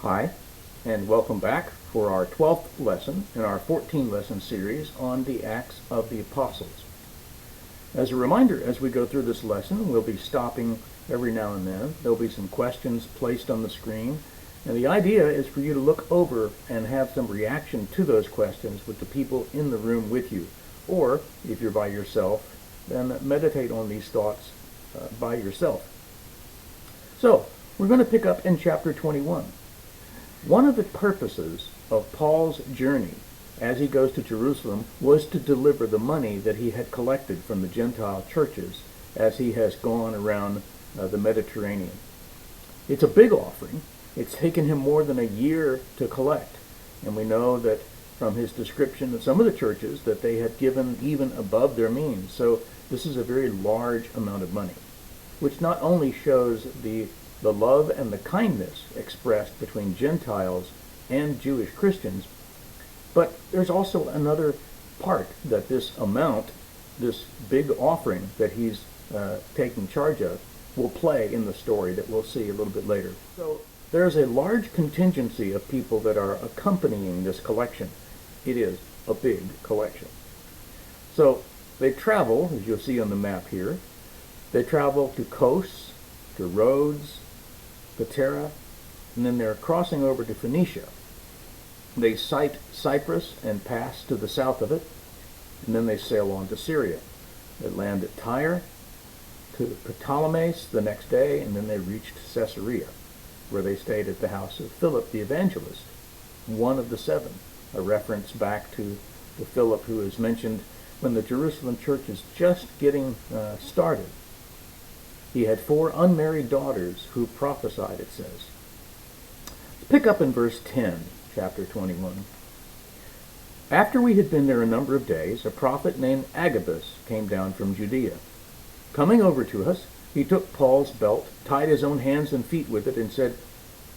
Hi, and welcome back for our 12th lesson in our 14-lesson series on the Acts of the Apostles. As a reminder, as we go through this lesson, we'll be stopping every now and then. There'll be some questions placed on the screen, and the idea is for you to look over and have some reaction to those questions with the people in the room with you. Or, if you're by yourself, then meditate on these thoughts by yourself. So, we're going to pick up in chapter 21. One of the purposes of Paul's journey as he goes to Jerusalem was to deliver the money that he had collected from the Gentile churches as he has gone around the Mediterranean. It's a big offering. It's taken him more than a year to collect. And we know that from his description of some of the churches that they had given even above their means. So this is a very large amount of money, which not only shows the love and the kindness expressed between Gentiles and Jewish Christians, but there's also another part that this amount, this big offering that he's taking charge of, will play in the story that we'll see a little bit later. So there's a large contingency of people that are accompanying this collection. It is a big collection. So they travel, as you'll see on the map here, they travel to Kos, to Rhodes, Patara, and then they're crossing over to Phoenicia. They sight Cyprus and pass to the south of it, and then they sail on to Syria. They land at Tyre, to Ptolemais the next day, and then they reached Caesarea, where they stayed at the house of Philip the evangelist, one of the seven, a reference back to the Philip who is mentioned when the Jerusalem church is just getting started. He had 4 unmarried daughters who prophesied, it says. Let's pick up in verse 10, chapter 21. After we had been there a number of days, a prophet named Agabus came down from Judea. Coming over to us, he took Paul's belt, tied his own hands and feet with it, and said,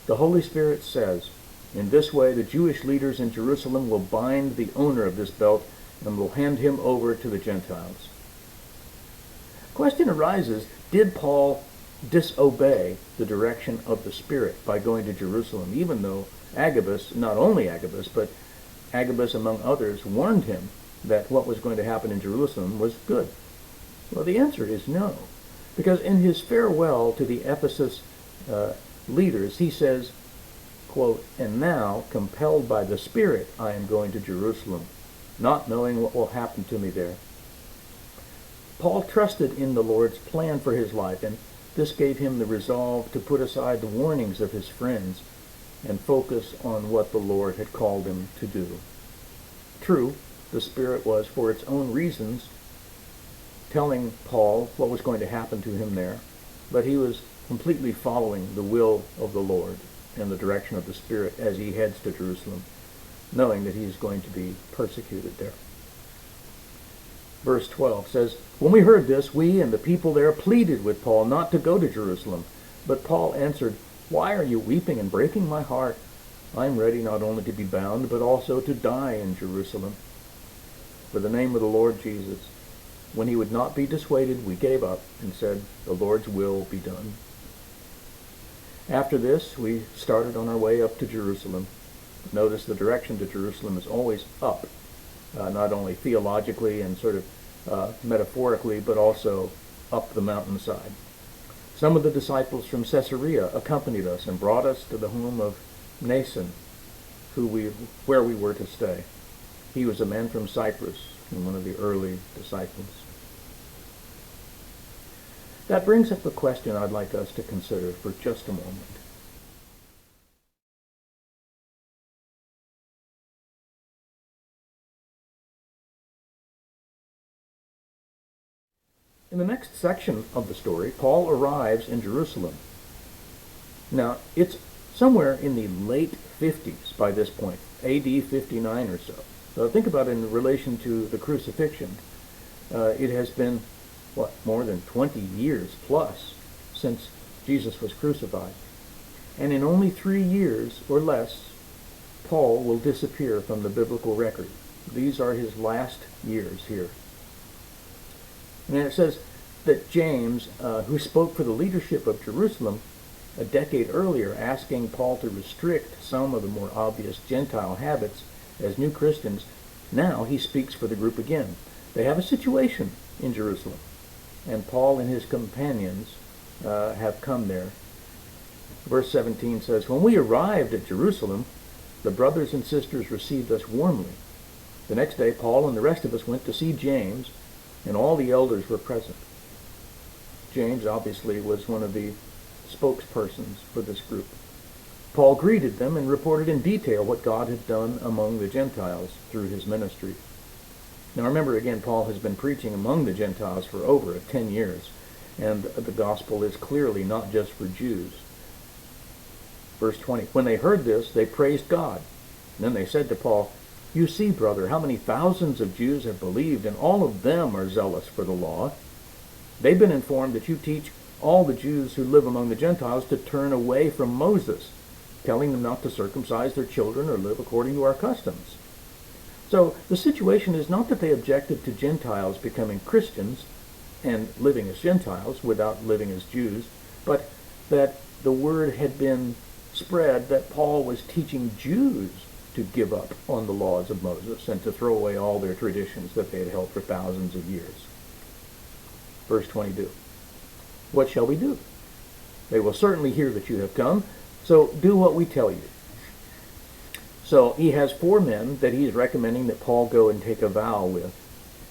"The Holy Spirit says, in this way the Jewish leaders in Jerusalem will bind the owner of this belt and will hand him over to the Gentiles." Question arises, did Paul disobey the direction of the Spirit by going to Jerusalem, even though Agabus, not only Agabus, but Agabus among others, warned him that what was going to happen in Jerusalem was good? Well, the answer is no, because in his farewell to the Ephesus leaders, he says, quote, "And now, compelled by the Spirit, I am going to Jerusalem, not knowing what will happen to me there." Paul trusted in the Lord's plan for his life, and this gave him the resolve to put aside the warnings of his friends and focus on what the Lord had called him to do. True, the Spirit was, for its own reasons, telling Paul what was going to happen to him there, but he was completely following the will of the Lord and the direction of the Spirit as he heads to Jerusalem, knowing that he is going to be persecuted there. Verse 12 says, "When we heard this, we and the people there pleaded with Paul not to go to Jerusalem. But Paul answered, 'Why are you weeping and breaking my heart? I am ready not only to be bound, but also to die in Jerusalem for the name of the Lord Jesus.' When he would not be dissuaded, we gave up and said, 'The Lord's will be done.'" After this, we started on our way up to Jerusalem. Notice the direction to Jerusalem is always up. Not only theologically and sort of metaphorically, but also up the mountainside. Some of the disciples from Caesarea accompanied us and brought us to the home of Mnason, where we were to stay. He was a man from Cyprus and one of the early disciples. That brings up a question I'd like us to consider for just a moment. In the next section of the story, Paul arrives in Jerusalem. Now, it's somewhere in the late 50s by this point, AD 59 or so. So think about it in relation to the crucifixion. It has been, more than 20 years plus since Jesus was crucified. And in only 3 years or less, Paul will disappear from the biblical record. These are his last years here. And it says that James, who spoke for the leadership of Jerusalem, a decade earlier asking Paul to restrict some of the more obvious Gentile habits as new Christians, now he speaks for the group again. They have a situation in Jerusalem, and Paul and his companions have come there. Verse 17 says, "When we arrived at Jerusalem, the brothers and sisters received us warmly. The next day, Paul and the rest of us went to see James, and all the elders were present." James obviously was one of the spokespersons for this group. Paul greeted them and reported in detail what God had done among the Gentiles through his ministry. Now remember again, Paul has been preaching among the Gentiles for over 10 years, and the gospel is clearly not just for Jews. Verse 20, "When they heard this, they praised God. And then they said to Paul, 'You see, brother, how many thousands of Jews have believed, and all of them are zealous for the law. They've been informed that you teach all the Jews who live among the Gentiles to turn away from Moses, telling them not to circumcise their children or live according to our customs.' So the situation is not that they objected to Gentiles becoming Christians and living as Gentiles without living as Jews, but that the word had been spread that Paul was teaching Jews to give up on the laws of Moses and to throw away all their traditions that they had held for thousands of years. Verse 22, "What shall we do? They will certainly hear that you have come, so do what we tell you." So he has 4 men that he's recommending that Paul go and take a vow with,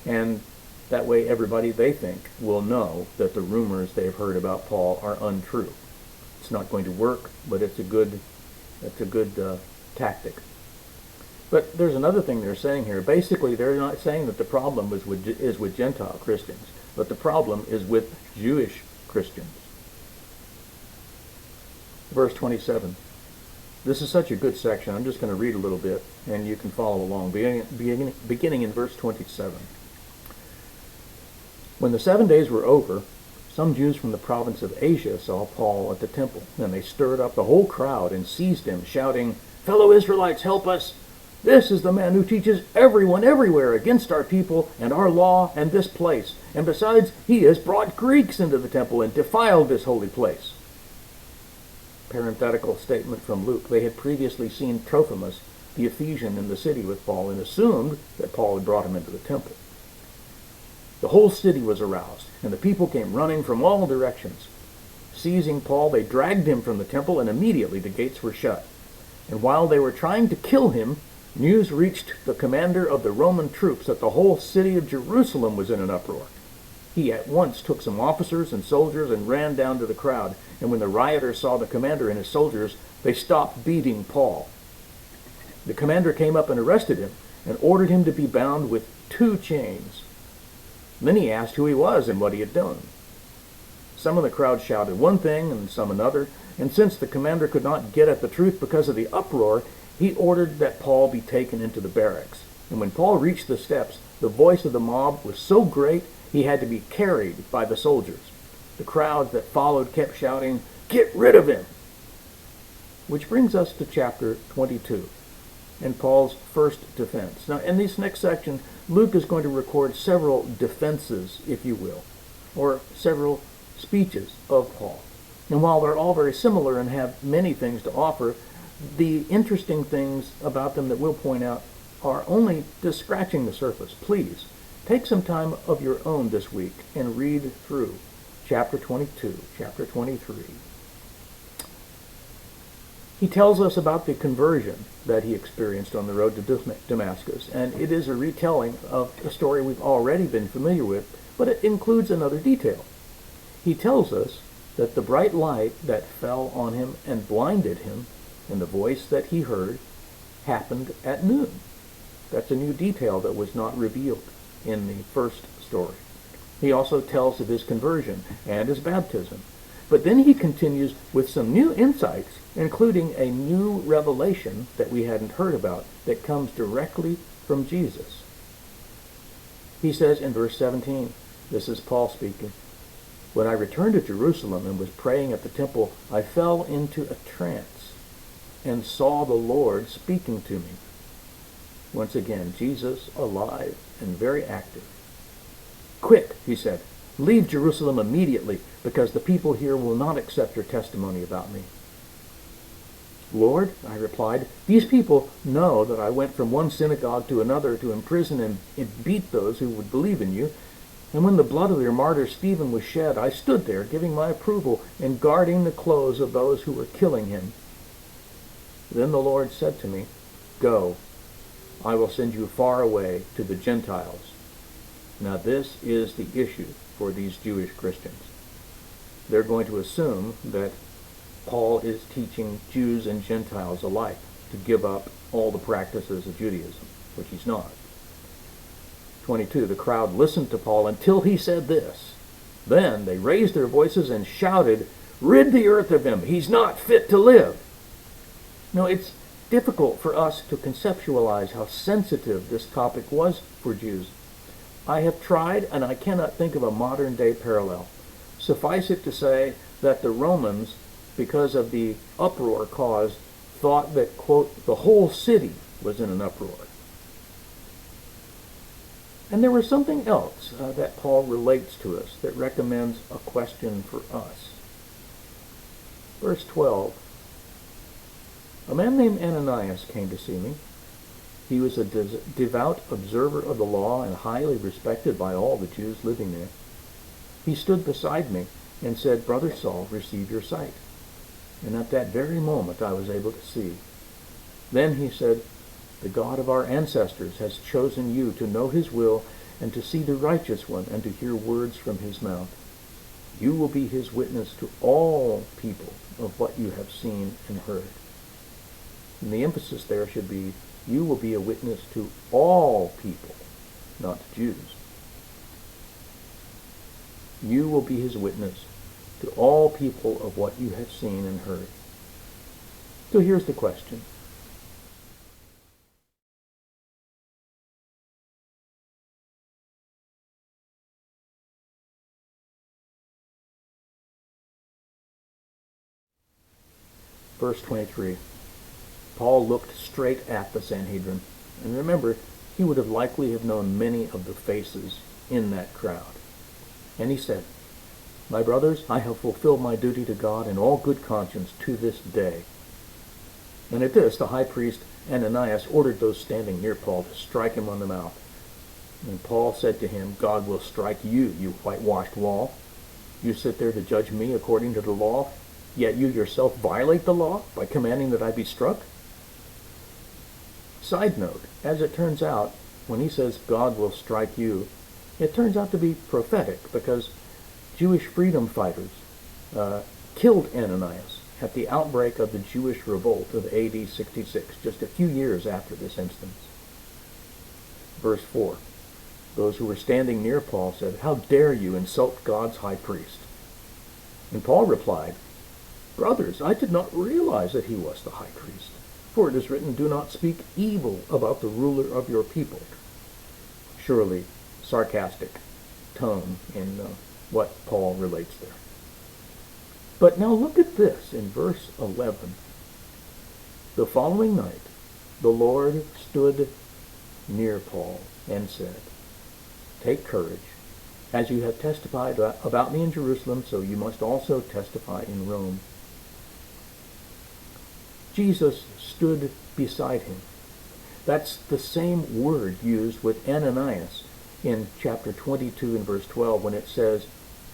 and that way everybody, they think, will know that the rumors they've heard about Paul are untrue. It's not going to work, but it's a good tactic. But there's another thing they're saying here. Basically, they're not saying that the problem is with Gentile Christians, but the problem is with Jewish Christians. Verse 27. This is such a good section. I'm just going to read a little bit, and you can follow along, beginning in verse 27. "When the 7 days were over, some Jews from the province of Asia saw Paul at the temple, and they stirred up the whole crowd and seized him, shouting, 'Fellow Israelites, help us! This is the man who teaches everyone everywhere against our people and our law and this place. And besides, he has brought Greeks into the temple and defiled this holy place.'" Parenthetical statement from Luke. They had previously seen Trophimus, the Ephesian, in the city with Paul and assumed that Paul had brought him into the temple. The whole city was aroused, and the people came running from all directions. Seizing Paul, they dragged him from the temple, and immediately the gates were shut. And while they were trying to kill him, news reached the commander of the Roman troops that the whole city of Jerusalem was in an uproar. He at once took some officers and soldiers and ran down to the crowd, and when the rioters saw the commander and his soldiers, they stopped beating Paul. The commander came up and arrested him, and ordered him to be bound with 2 chains. Then he asked who he was and what he had done. Some of the crowd shouted one thing and some another, and since the commander could not get at the truth because of the uproar, he ordered that Paul be taken into the barracks. And when Paul reached the steps, the voice of the mob was so great he had to be carried by the soldiers. The crowd that followed kept shouting, "Get rid of him!" Which brings us to chapter 22 and Paul's first defense. Now, in this next section, Luke is going to record several defenses, if you will, or several speeches of Paul. And while they're all very similar and have many things to offer, the interesting things about them that we'll point out are only just scratching the surface. Please, take some time of your own this week and read through chapter 22, chapter 23. He tells us about the conversion that he experienced on the road to Damascus, and it is a retelling of a story we've already been familiar with, but it includes another detail. He tells us that the bright light that fell on him and blinded him, and the voice that he heard, happened at noon. That's a new detail that was not revealed in the first story. He also tells of his conversion and his baptism. But then he continues with some new insights, including a new revelation that we hadn't heard about that comes directly from Jesus. He says in verse 17, this is Paul speaking, "When I returned to Jerusalem and was praying at the temple, I fell into a trance and saw the Lord speaking to me." Once again, Jesus alive and very active. "Quick," he said, Leave Jerusalem immediately, because the people here will not accept your testimony about me." "Lord," I replied, "these people know that I went from one synagogue to another to imprison and beat those who would believe in you. And when the blood of your martyr Stephen was shed, I stood there giving my approval and guarding the clothes of those who were killing him." Then the Lord said to me, "Go, I will send you far away to the Gentiles." Now this is the issue for these Jewish Christians. They're going to assume that Paul is teaching Jews and Gentiles alike to give up all the practices of Judaism, which he's not. 22, the crowd listened to Paul until he said this. Then they raised their voices and shouted, "Rid the earth of him! He's not fit to live!" Now, it's difficult for us to conceptualize how sensitive this topic was for Jews. I have tried, and I cannot think of a modern-day parallel. Suffice it to say that the Romans, because of the uproar caused, thought that, quote, the whole city was in an uproar. And there was something else that Paul relates to us that recommends a question for us. Verse 12, "A man named Ananias came to see me. He was a devout observer of the law and highly respected by all the Jews living there. He stood beside me and said, 'Brother Saul, receive your sight.' And at that very moment I was able to see. Then he said, 'The God of our ancestors has chosen you to know his will and to see the righteous one and to hear words from his mouth. You will be his witness to all people of what you have seen and heard.'" And the emphasis there should be, you will be a witness to all people, not Jews. You will be his witness to all people of what you have seen and heard. So here's the question. Verse 23. Paul looked straight at the Sanhedrin, and remember, he would have likely have known many of the faces in that crowd. And he said, "My brothers, I have fulfilled my duty to God in all good conscience to this day." And at this, the high priest Ananias ordered those standing near Paul to strike him on the mouth. And Paul said to him, "God will strike you, you whitewashed wall. You sit there to judge me according to the law, yet you yourself violate the law by commanding that I be struck?" Side note, as it turns out, when he says God will strike you, it turns out to be prophetic, because Jewish freedom fighters killed Ananias at the outbreak of the Jewish revolt of AD 66, just a few years after this instance. Verse 4, those who were standing near Paul said, "How dare you insult God's high priest?" And Paul replied, "Brothers, I did not realize that he was the high priest. For it is written, 'Do not speak evil about the ruler of your people.'" Surely sarcastic tone in what Paul relates there. But now look at this in verse 11. "The following night, the Lord stood near Paul and said, 'Take courage. As you have testified about me in Jerusalem, so you must also testify in Rome.'" Jesus stood beside him. That's the same word used with Ananias in chapter 22 and verse 12 when it says,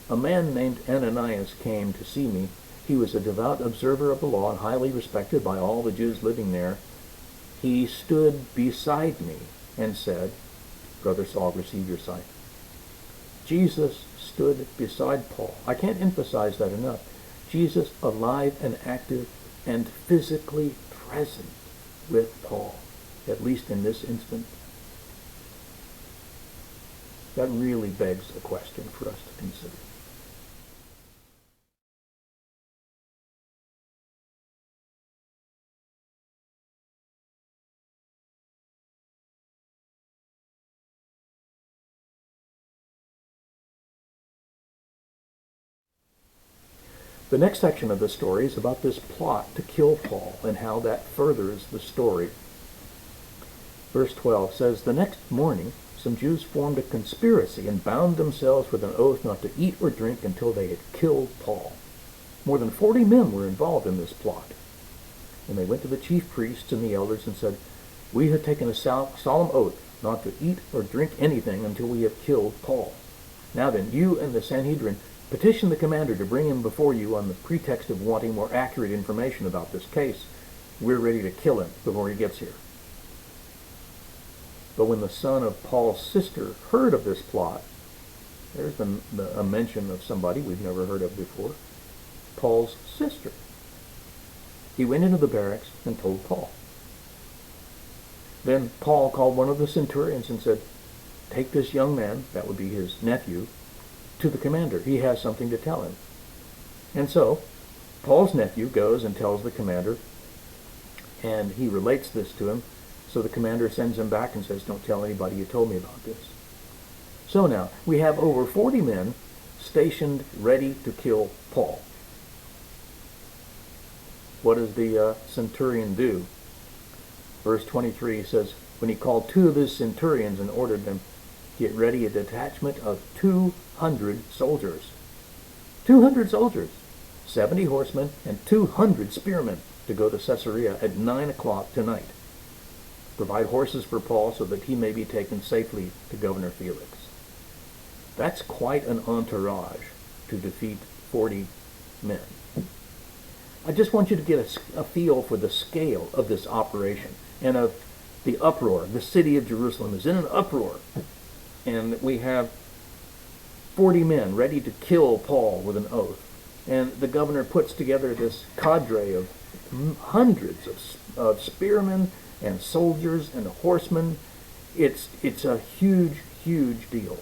"A man named Ananias came to see me. He was a devout observer of the law and highly respected by all the Jews living there. He stood beside me and said, 'Brother Saul, receive your sight.'" Jesus stood beside Paul. I can't emphasize that enough. Jesus alive and active and physically present with Paul, at least in this instance. That really begs a question for us to consider. The next section of the story is about this plot to kill Paul and how that furthers the story. Verse 12 says, "The next morning, some Jews formed a conspiracy and bound themselves with an oath not to eat or drink until they had killed Paul. More than 40 men were involved in this plot. And they went to the chief priests and the elders and said, "We have taken a solemn oath not to eat or drink anything until we have killed Paul. Now then, you and the Sanhedrin petition the commander to bring him before you on the pretext of wanting more accurate information about this case. We're ready to kill him before he gets here." But when the son of Paul's sister heard of this plot, there's a mention of somebody we've never heard of before, Paul's sister. He went into the barracks and told Paul. Then Paul called one of the centurions and said, "Take this young man," that would be his nephew, "to the commander. He has something to tell him." And so Paul's nephew goes and tells the commander, and he relates this to him. So the commander sends him back and says, "Don't tell anybody you told me about this." So now we have over 40 men stationed ready to kill Paul. What does the centurion do? Verse 23 says, when he called 2 of his centurions and ordered them to get ready a detachment of 200 soldiers. 200 soldiers, 70 horsemen, and 200 spearmen to go to Caesarea at 9 o'clock tonight. Provide horses for Paul so that he may be taken safely to Governor Felix. That's quite an entourage to defeat 40 men. I just want you to get a feel for the scale of this operation and of the uproar. The city of Jerusalem is in an uproar. And we have 40 men ready to kill Paul with an oath. And the governor puts together this cadre of hundreds of spearmen and soldiers and horsemen. It's a huge, huge deal.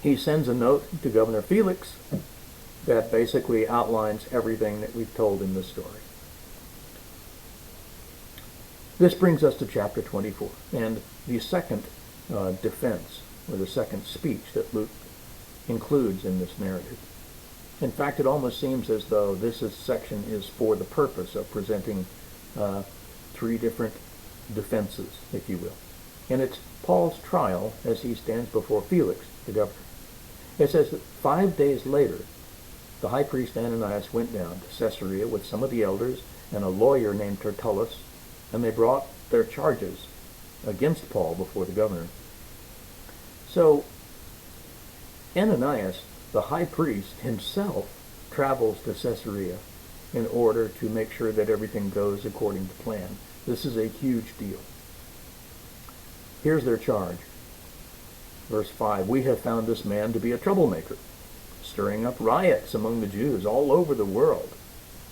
He sends a note to Governor Felix that basically outlines everything that we've told in this story. This brings us to chapter 24 and the second defense, or the second speech that Luke includes in this narrative. In fact, it almost seems as though this section is for the purpose of presenting 3 different defenses, if you will. And it's Paul's trial as he stands before Felix, the governor. It says that 5 days later, the high priest Ananias went down to Caesarea with some of the elders and a lawyer named Tertullus, and they brought their charges against Paul before the governor. So Ananias, the high priest himself, travels to Caesarea in order to make sure that everything goes according to plan. This is a huge deal. Here's their charge. Verse 5, "We have found this man to be a troublemaker, stirring up riots among the Jews all over the world.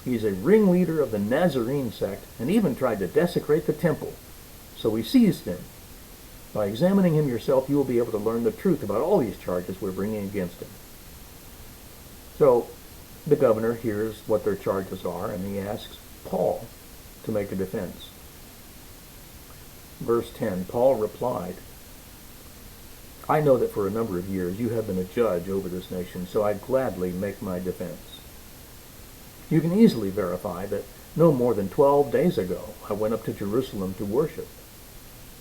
He's a ringleader of the Nazarene sect and even tried to desecrate the temple. So we seized him. By examining him yourself, you will be able to learn the truth about all these charges we're bringing against him." So the governor hears what their charges are, and he asks Paul to make a defense. Verse 10, Paul replied, "I know that for a number of years you have been a judge over this nation, so I gladly make my defense. You can easily verify that no more than 12 days ago I went up to Jerusalem to worship.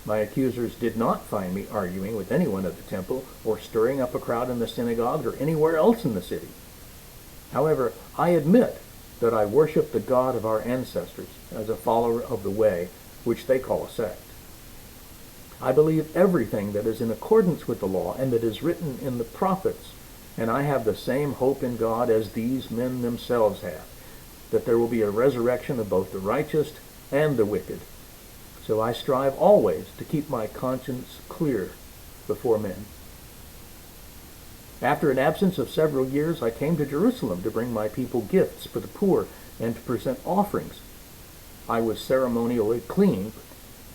My accusers did not find me arguing with anyone at the temple or stirring up a crowd in the synagogues or anywhere else in the city. However, I admit that I worship the God of our ancestors as a follower of the way, which they call a sect. I believe everything that is in accordance with the law and that is written in the prophets, and I have the same hope in God as these men themselves have, that there will be a resurrection of both the righteous and the wicked. So I strive always to keep my conscience clear before men. After an absence of several years, I came to Jerusalem to bring my people gifts for the poor and to present offerings. I was ceremonially clean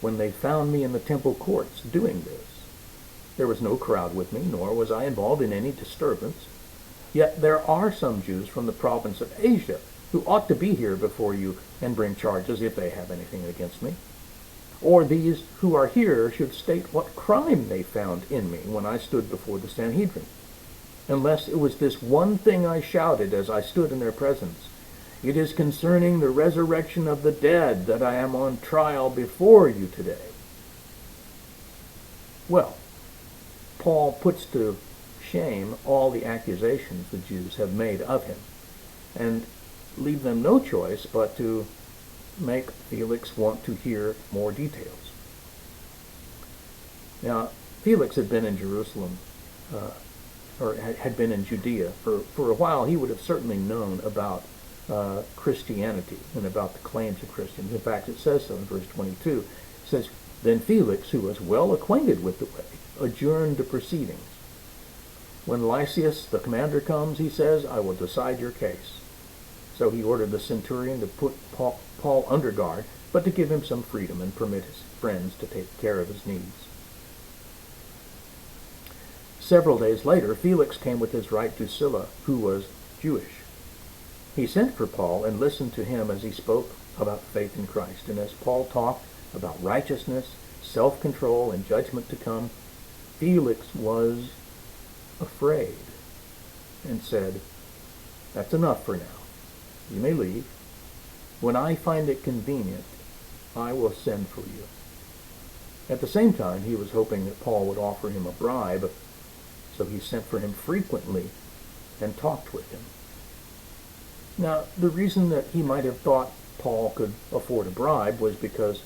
when they found me in the temple courts doing this. There was no crowd with me, nor was I involved in any disturbance. Yet there are some Jews from the province of Asia who ought to be here before you and bring charges if they have anything against me. Or these who are here should state what crime they found in me when I stood before the Sanhedrin. Unless it was this one thing I shouted as I stood in their presence, 'It is concerning the resurrection of the dead that I am on trial before you today.' Well, Paul puts to shame all the accusations the Jews have made of him, and leave them no choice but to make Felix want to hear more details. Now, Felix had been in Jerusalem, or had been in Judea for a while. He would have certainly known about Christianity and about the claims of Christians. In fact, it says so in verse 22. It says, "Then Felix, who was well acquainted with the way, adjourned the proceedings. When Lysias, the commander, comes, he says, I will decide your case." So he ordered the centurion to put Paul under guard, but to give him some freedom and permit his friends to take care of his needs. Several days later, Felix came with his right Drusilla, who was Jewish. He sent for Paul and listened to him as he spoke about faith in Christ. And as Paul talked about righteousness, self-control, and judgment to come, Felix was afraid and said, "That's enough for now. You may leave. When I find it convenient, I will send for you." At the same time, he was hoping that Paul would offer him a bribe, so he sent for him frequently and talked with him. Now, the reason that he might have thought Paul could afford a bribe was because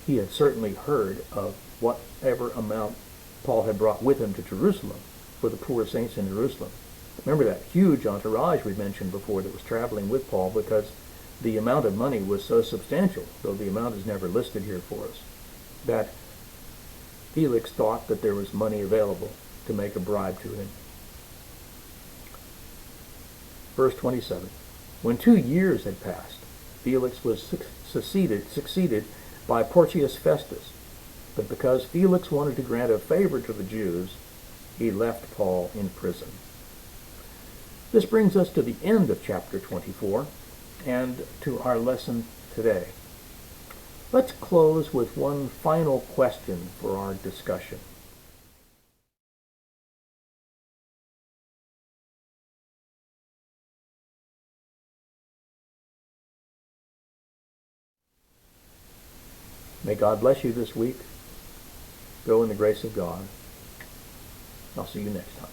he had certainly heard of whatever amount Paul had brought with him to Jerusalem for the poor saints in Jerusalem. Remember that huge entourage we mentioned before that was traveling with Paul, because the amount of money was so substantial, though the amount is never listed here for us, that Felix thought that there was money available to make a bribe to him. Verse 27. When 2 years had passed, Felix was succeeded by Porcius Festus. But because Felix wanted to grant a favor to the Jews, he left Paul in prison. This brings us to the end of chapter 24 and to our lesson today. Let's close with one final question for our discussion. May God bless you this week. Go in the grace of God. I'll see you next time.